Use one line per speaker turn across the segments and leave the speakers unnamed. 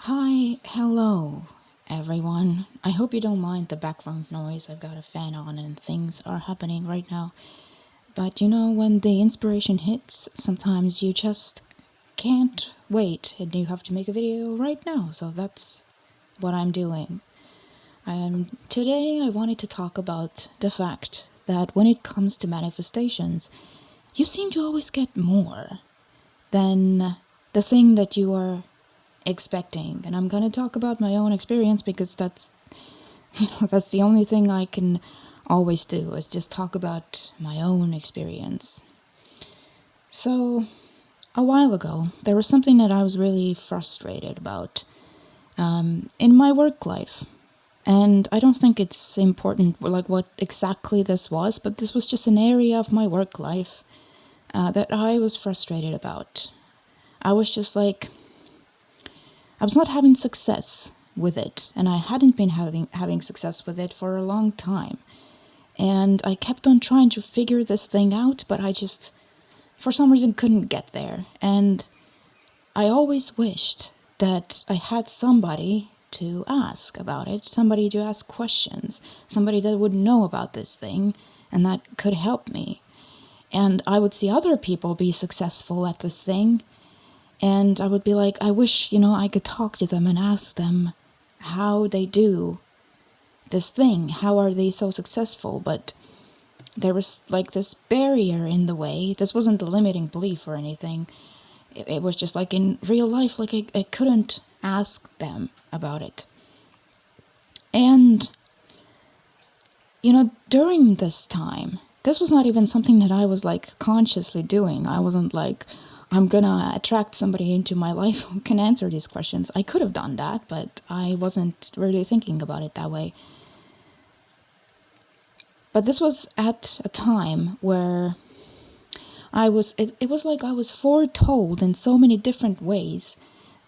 Hi, hello, everyone. I hope you don't mind the background noise. I've got a fan on and things are happening right now. But you know, when the inspiration hits, sometimes you just can't wait and you have to make a video right now. So that's what I'm doing. And today I wanted to talk about the fact that when it comes to manifestations, you seem to always get more than the thing that you are expecting. And I'm going to talk about my own experience because that's that's the only thing I can always do, is just talk about my own experience. So a while ago there was something that I was really frustrated about in my work life. And I don't think it's important like what exactly this was, but this was just an area of my work life that I was frustrated about. I was just like, I was not having success with it, and I hadn't been having success with it for a long time. And I kept on trying to figure this thing out, but I just, for some reason, couldn't get there. And I always wished that I had somebody to ask about it, somebody to ask questions, somebody that would know about this thing and that could help me. And I would see other people be successful at this thing, and I would be like, I wish, I could talk to them and ask them how they do this thing. How are they so successful? But there was like this barrier in the way. This wasn't a limiting belief or anything. It was just like in real life, like I couldn't ask them about it. And, during this time, this was not even something that I was like consciously doing. I wasn't like, I'm gonna attract somebody into my life who can answer these questions. I could have done that, but I wasn't really thinking about it that way. But this was at a time where it was like I was foretold in so many different ways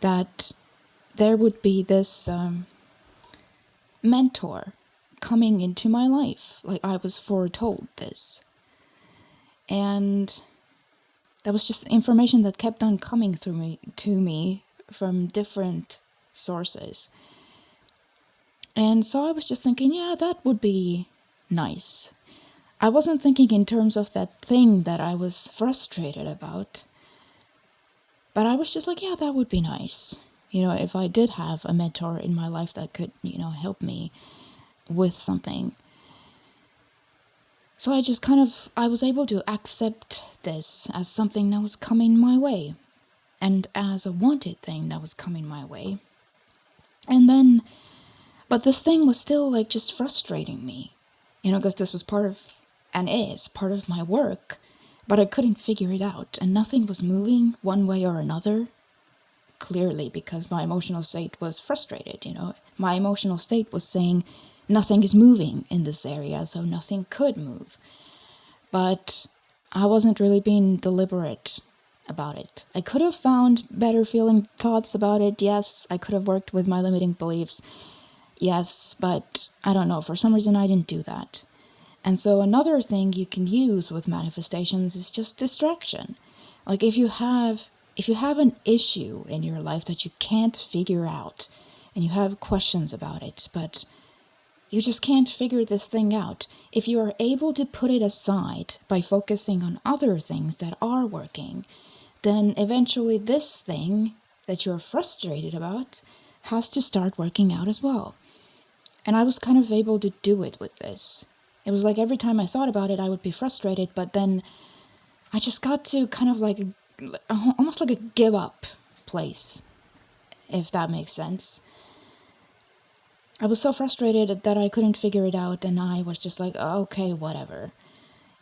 that there would be this mentor coming into my life. Like I was foretold this. And that was just information that kept on coming to me from different sources. And so I was just thinking, yeah, that would be nice. I wasn't thinking in terms of that thing that I was frustrated about. But I was just like, yeah, that would be nice. If I did have a mentor in my life that could, help me with something. So I was able to accept this as something that was coming my way, and as a wanted thing that was coming my way. And then, but this thing was still like just frustrating me, because this was part of, and is part of my work, but I couldn't figure it out, and nothing was moving one way or another, clearly because my emotional state was frustrated, My emotional state was saying, nothing is moving in this area, so nothing could move. But I wasn't really being deliberate about it. I could have found better feeling thoughts about it, yes. I could have worked with my limiting beliefs, yes. But I don't know, for some reason I didn't do that. And so another thing you can use with manifestations is just distraction. Like if you have an issue in your life that you can't figure out, and you have questions about it, but you just can't figure this thing out. If you are able to put it aside by focusing on other things that are working, then eventually this thing that you're frustrated about has to start working out as well. And I was kind of able to do it with this. It was like every time I thought about it, I would be frustrated, but then I just got to kind of like almost like a give up place, if that makes sense. I was so frustrated that I couldn't figure it out, and I was just like, okay, whatever.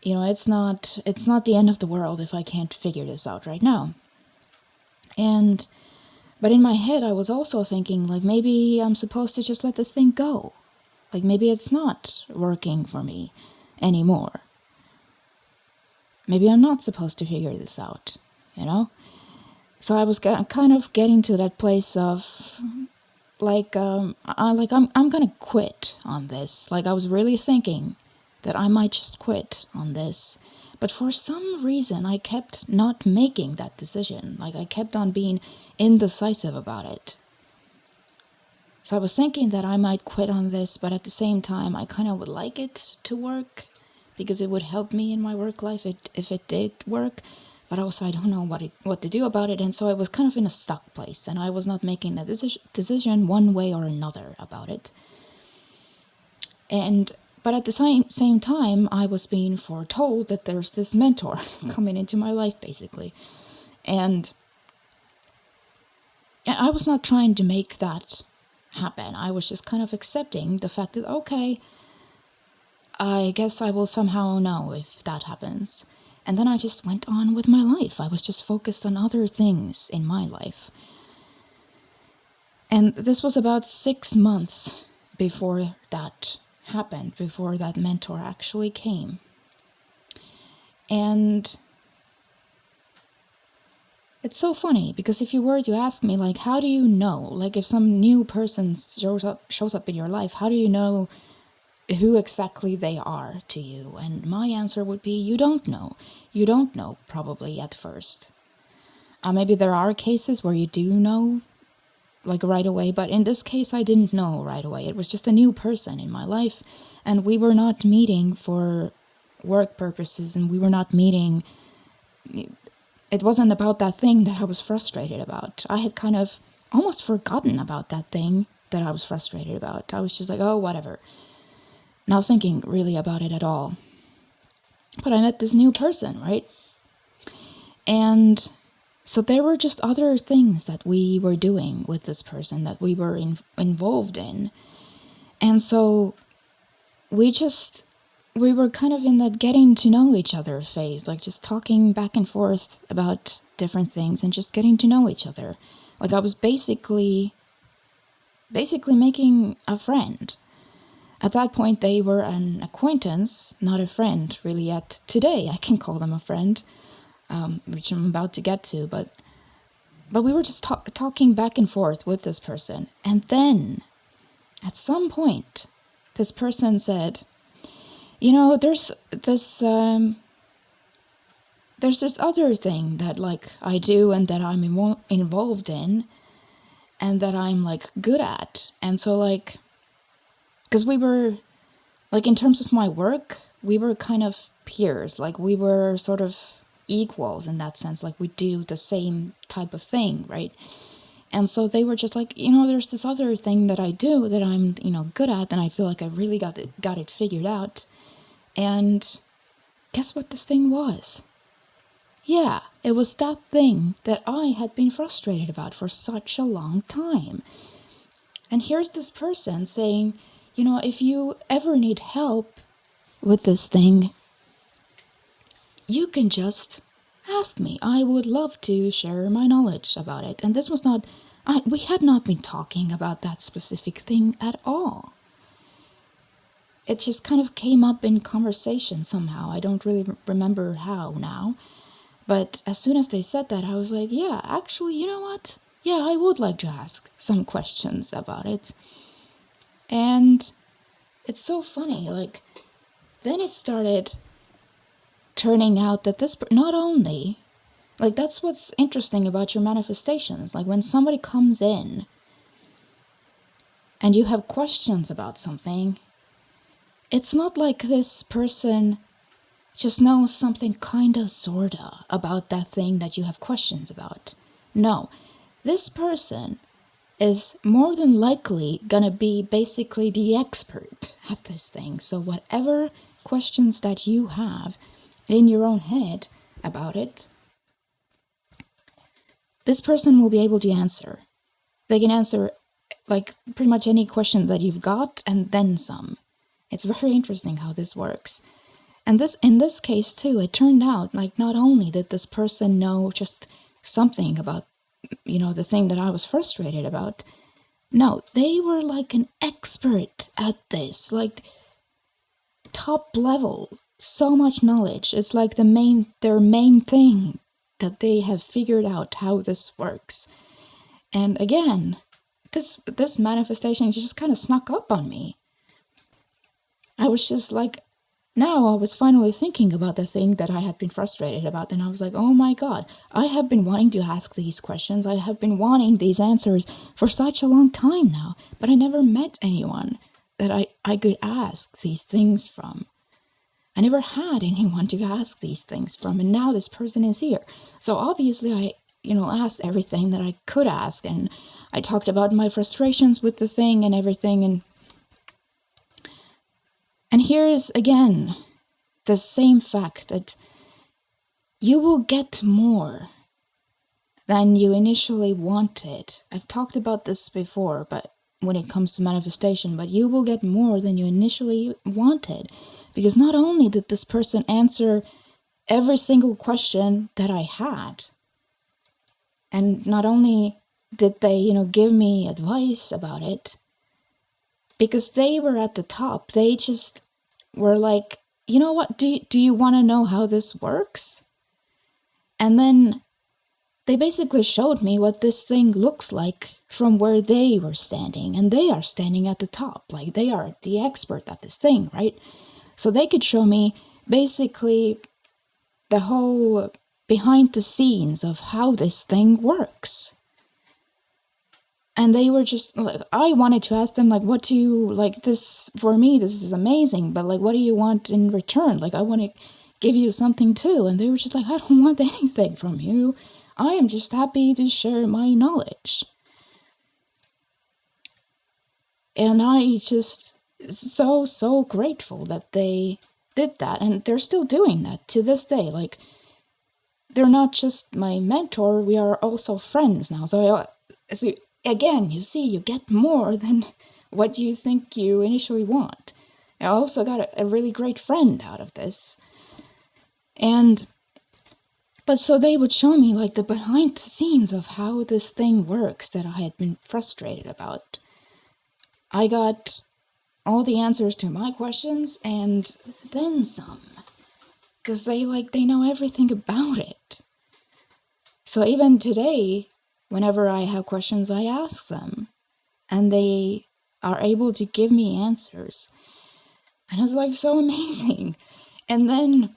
It's not the end of the world if I can't figure this out right now. But in my head, I was also thinking, like, maybe I'm supposed to just let this thing go. Like, maybe it's not working for me anymore. Maybe I'm not supposed to figure this out, So I was kind of getting to that place of, I'm gonna quit on this. Like I was really thinking that I might just quit on this, but for some reason I kept not making that decision. Like I kept on being indecisive about it. So I was thinking that I might quit on this, but at the same time, I kind of would like it to work because it would help me in my work life if it did work. But also, I don't know what to do about it, and so I was kind of in a stuck place, and I was not making a decision one way or another about it. And but at the same time, I was being foretold that there's this mentor coming into my life, basically, and I was not trying to make that happen. I was just kind of accepting the fact that, okay, I guess I will somehow know if that happens. And then I just went on with my life. I was just focused on other things in my life. And this was about 6 months before that happened, before that mentor actually came. And it's so funny because if you were to ask me, like, how do you know, like, if some new person shows up in your life, how do you know who exactly they are to you? And my answer would be, you don't know. You don't know, probably, at first. Maybe there are cases where you do know, like, right away, but in this case, I didn't know right away. It was just a new person in my life, and we were not meeting for work purposes, and we were not meeting. It wasn't about that thing that I was frustrated about. I had kind of almost forgotten about that thing that I was frustrated about. I was just like, oh, whatever. Not thinking really about it at all. But I met this new person, right? And so there were just other things that we were doing with this person that we were involved in. And so we were kind of in that getting to know each other phase, like just talking back and forth about different things and just getting to know each other. Like I was basically making a friend. At that point, they were an acquaintance, not a friend really yet. Today, I can call them a friend, which I'm about to get to, but we were just talking back and forth with this person. And then, at some point, this person said, you know, there's this other thing that, like, I do and that I'm involved in and that I'm, like, good at. And so, like, because we were, like, in terms of my work, we were kind of peers. Like, we were sort of equals in that sense. Like, we do the same type of thing, right? And so they were just like, you know, there's this other thing that I do that I'm, you know, good at, and I feel like I really got it figured out. And guess what the thing was? Yeah, it was that thing that I had been frustrated about for such a long time. And here's this person saying, you know, if you ever need help with this thing, you can just ask me. I would love to share my knowledge about it. And this was not, we had not been talking about that specific thing at all. It just kind of came up in conversation somehow. I don't really remember how now. But as soon as they said that, I was like, yeah, actually, you know what? Yeah, I would like to ask some questions about it. And it's so funny, like, then it started turning out that this, not only, like, that's what's interesting about your manifestations. Like, when somebody comes in and you have questions about something, it's not like this person just knows something kinda sorta about that thing that you have questions about. No, this person is more than likely gonna be basically the expert at this thing. So whatever questions that you have in your own head about it, this person will be able to answer. They can answer, like, pretty much any question that you've got and then some. It's very interesting how this works. And in this case too, it turned out, like, not only did this person know just something about, you know, the thing that I was frustrated about, no, they were like an expert at this, like top level, so much knowledge. It's like their main thing that they have figured out how this works. And again, this manifestation just kind of snuck up on me. I was just like, now I was finally thinking about the thing that I had been frustrated about, and I was like, oh my god, I have been wanting to ask these questions. I have been wanting these answers for such a long time now, but I never met anyone that I could ask these things from. I never had anyone to ask these things from, and now this person is here. So obviously I, asked everything that I could ask, and I talked about my frustrations with the thing and everything, and here is again the same fact that you will get more than you initially wanted. I've talked about this before, but when it comes to manifestation, but you will get more than you initially wanted, because not only did this person answer every single question that I had, and not only did they, give me advice about it, because they were at the top, they just were like, you know what, do you want to know how this works? And then they basically showed me what this thing looks like from where they were standing, and they are standing at the top, like they are the expert at this thing, right? So they could show me basically the whole behind the scenes of how this thing works. And they were just like, I wanted to ask them, like, what do you, like, this, for me, this is amazing, but like, what do you want in return? Like, I want to give you something too. And they were just like, I don't want anything from you. I am just happy to share my knowledge. And I just, so grateful that they did that. And they're still doing that to this day. Like, they're not just my mentor, we are also friends now. So again, you see, you get more than what you think you initially want. I also got a really great friend out of this. But so they would show me like the behind the scenes of how this thing works that I had been frustrated about. I got all the answers to my questions and then some, because they know everything about it. So even today, whenever I have questions, I ask them, and they are able to give me answers. And it's like so amazing. And then,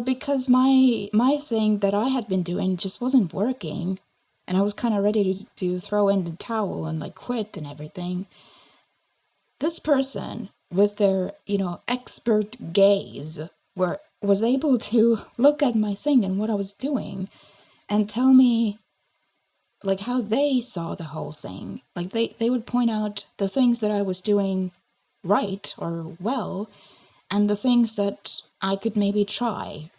because my thing that I had been doing just wasn't working, and I was kind of ready to throw in the towel and like quit and everything, this person with their, expert gaze was able to look at my thing and what I was doing and tell me like how they saw the whole thing. Like they would point out the things that I was doing right or well, and the things that I could maybe try,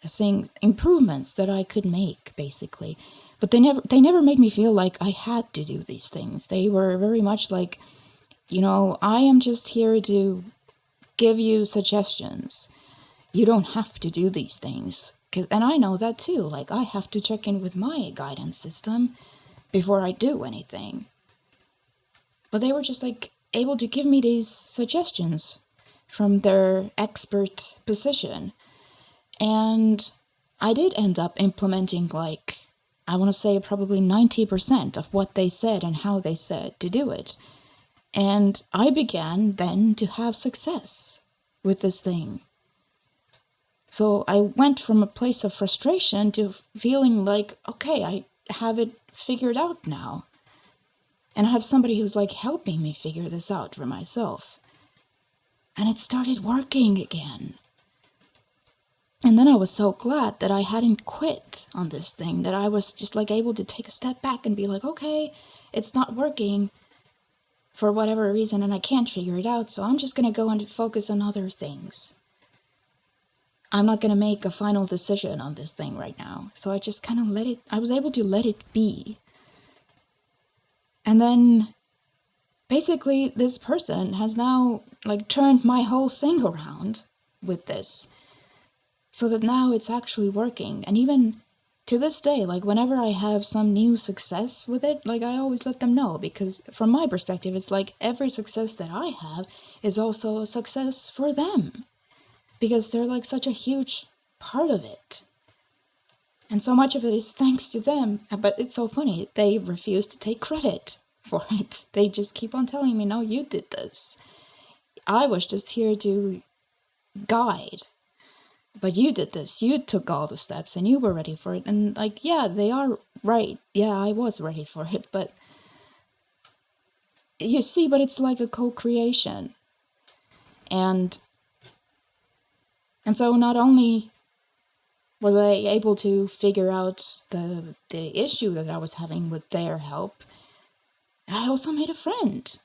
improvements that I could make, basically. But they never made me feel like I had to do these things. They were very much like, I am just here to give you suggestions. You don't have to do these things. And I know that too. Like, I have to check in with my guidance system before I do anything. But they were just like able to give me these suggestions from their expert position. And I did end up implementing, like, I want to say probably 90% of what they said and how they said to do it. And I began then to have success with this thing. So I went from a place of frustration to feeling like, okay, I have it figured out now. And I have somebody who's like helping me figure this out for myself. And it started working again. And then I was so glad that I hadn't quit on this thing, that I was just like able to take a step back and be like, okay, it's not working for whatever reason and I can't figure it out, so I'm just going to go and focus on other things. I'm not going to make a final decision on this thing right now. So I just kind of I was able to let it be. And then basically this person has now like turned my whole thing around with this, so that now it's actually working. And even to this day, like whenever I have some new success with it, like I always let them know, because from my perspective, it's like every success that I have is also a success for them, because they're like such a huge part of it. And so much of it is thanks to them. But it's so funny, they refuse to take credit for it. They just keep on telling me, no, you did this. I was just here to guide. But you did this, you took all the steps and you were ready for it. And like, yeah, they are right. Yeah, I was ready for it. But you see, but it's like a co-creation. And so not only was I able to figure out the issue that I was having with their help, I also made a friend.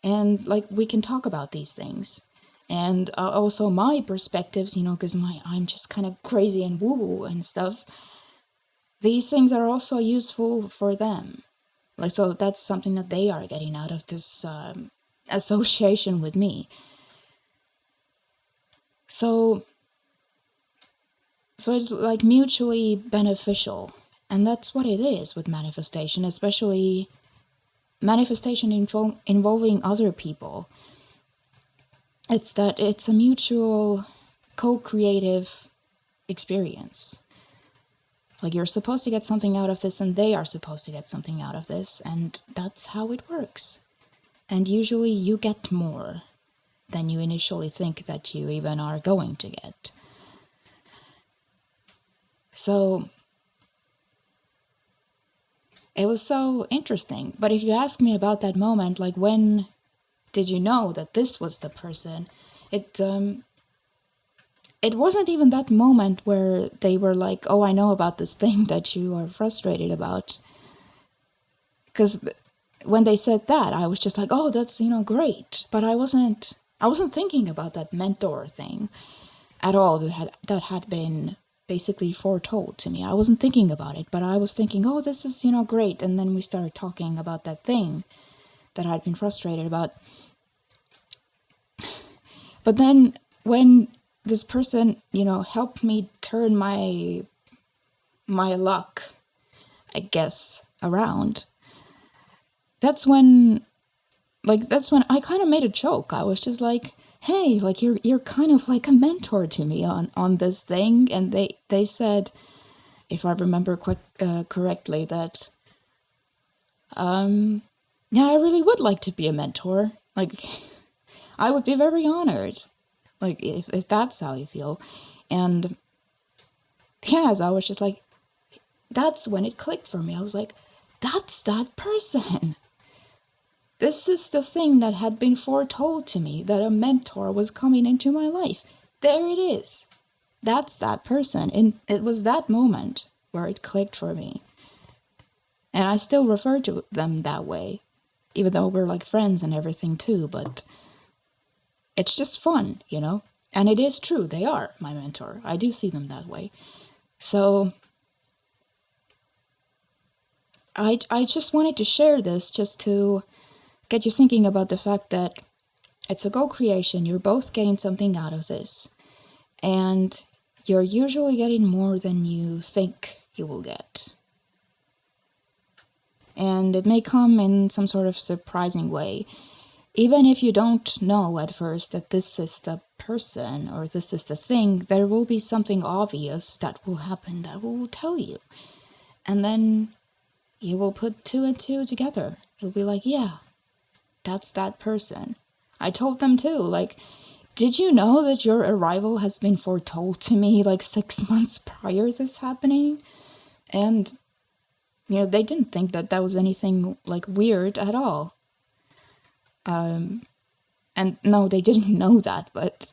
And like, we can talk about these things. And also my perspectives, because I'm just kind of crazy and woo-woo and stuff. These things are also useful for them. Like, so that's something that they are getting out of this association with me. So it's like mutually beneficial. And that's what it is with manifestation, especially manifestation involving other people. It's that it's a mutual co-creative experience. Like, you're supposed to get something out of this and they are supposed to get something out of this, and that's how it works. And usually you get more than you initially think that you even are going to get. So it was so interesting. But if you ask me about that moment, like, when did you know that this was the person? It wasn't even that moment where they were like, oh, I know about this thing that you are frustrated about. Because when they said that, I was just like, oh, that's, great. But I wasn't thinking about that mentor thing at all that had been basically foretold to me. I wasn't thinking about it, but I was thinking, oh, this is, great. And then we started talking about that thing that I'd been frustrated about. But then when this person, helped me turn my luck, I guess, around, that's when I kind of made a joke. I was just like, hey, like, you're kind of like a mentor to me on this thing. And they said, if I remember correctly, that yeah, I really would like to be a mentor. Like, I would be very honored, like, if that's how you feel. And yes, I was just like, that's when it clicked for me. I was like, that's that person. This is the thing that had been foretold to me, that a mentor was coming into my life. There it is. That's that person. And it was that moment where it clicked for me. And I still refer to them that way, even though we're like friends and everything too, but it's just fun, And it is true, they are my mentor. I do see them that way. So I just wanted to share this just to get you thinking about the fact that it's a co-creation. You're both getting something out of this. And you're usually getting more than you think you will get. And it may come in some sort of surprising way. Even if you don't know at first that this is the person or this is the thing, there will be something obvious that will happen that will tell you. And then you will put two and two together. You'll be like, yeah, that's that person. I told them too, like, did you know that your arrival has been foretold to me like 6 months prior to this happening? And, they didn't think that that was anything like weird at all. And no, they didn't know that, but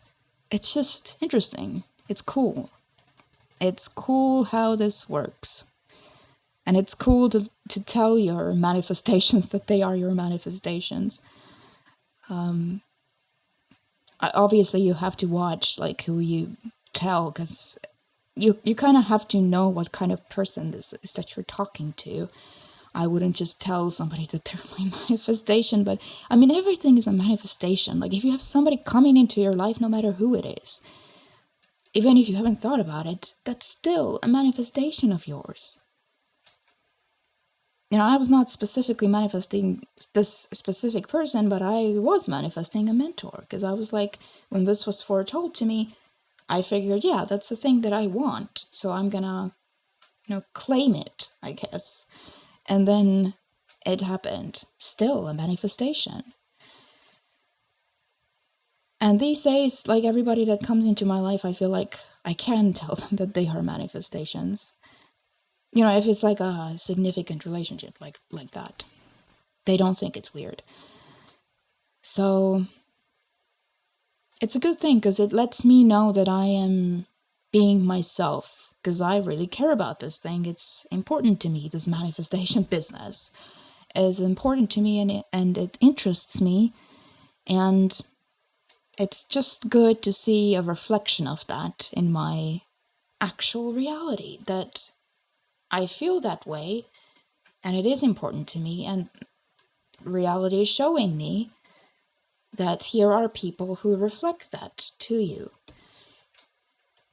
it's just interesting. It's cool. It's cool how this works. And it's cool to tell your manifestations that they are your manifestations. Obviously, you have to watch like who you tell, because you kind of have to know what kind of person this is that you're talking to. I wouldn't just tell somebody that they're my manifestation, but I mean, everything is a manifestation. Like, if you have somebody coming into your life, no matter who it is, even if you haven't thought about it, that's still a manifestation of yours. I was not specifically manifesting this specific person, but I was manifesting a mentor, because I was like, when this was foretold to me, I figured, yeah, that's the thing that I want, so I'm gonna, claim it, I guess. And then it happened. Still a manifestation. And these days, like everybody that comes into my life, I feel like I can tell them that they are manifestations. You know, if it's like a significant relationship like that, they don't think it's weird. So it's a good thing because it lets me know that I am being myself, because I really care about this thing. It's important to me. This manifestation business is important to me, and it interests me, and it's just good to see a reflection of that in my actual reality, that I feel that way and it is important to me, and reality is showing me that here are people who reflect that to you,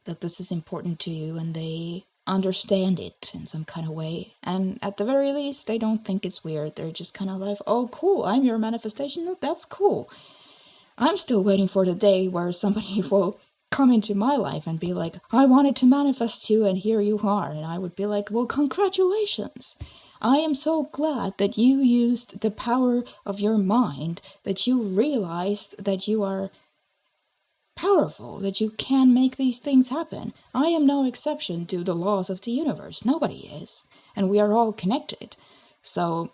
that this is important to you, and they understand it in some kind of way. And at the very least, they don't think it's weird. They're just kind of like, oh, cool, I'm your manifestation. That's cool. I'm still waiting for the day where somebody will come into my life and be like, I wanted to manifest you, and here you are. And I would be like, well, congratulations. I am so glad that you used the power of your mind, that you realized that you are powerful, that you can make these things happen. I am no exception to the laws of the universe. Nobody is. And we are all connected. So,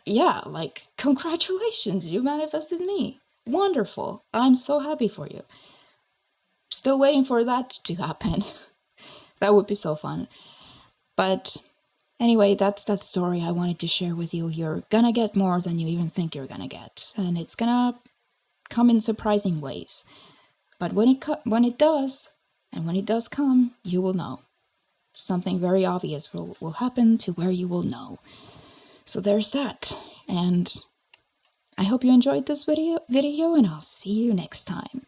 yeah, like, congratulations, you manifested me. Wonderful. I'm so happy for you. Still waiting for that to happen. That would be so fun. But anyway, that's that story I wanted to share with you. You're gonna get more than you even think you're gonna get. And it's gonna come in surprising ways. But when it does, and when it does come, you will know. Something very obvious will happen to where you will know. So there's that. And I hope you enjoyed this video, and I'll see you next time.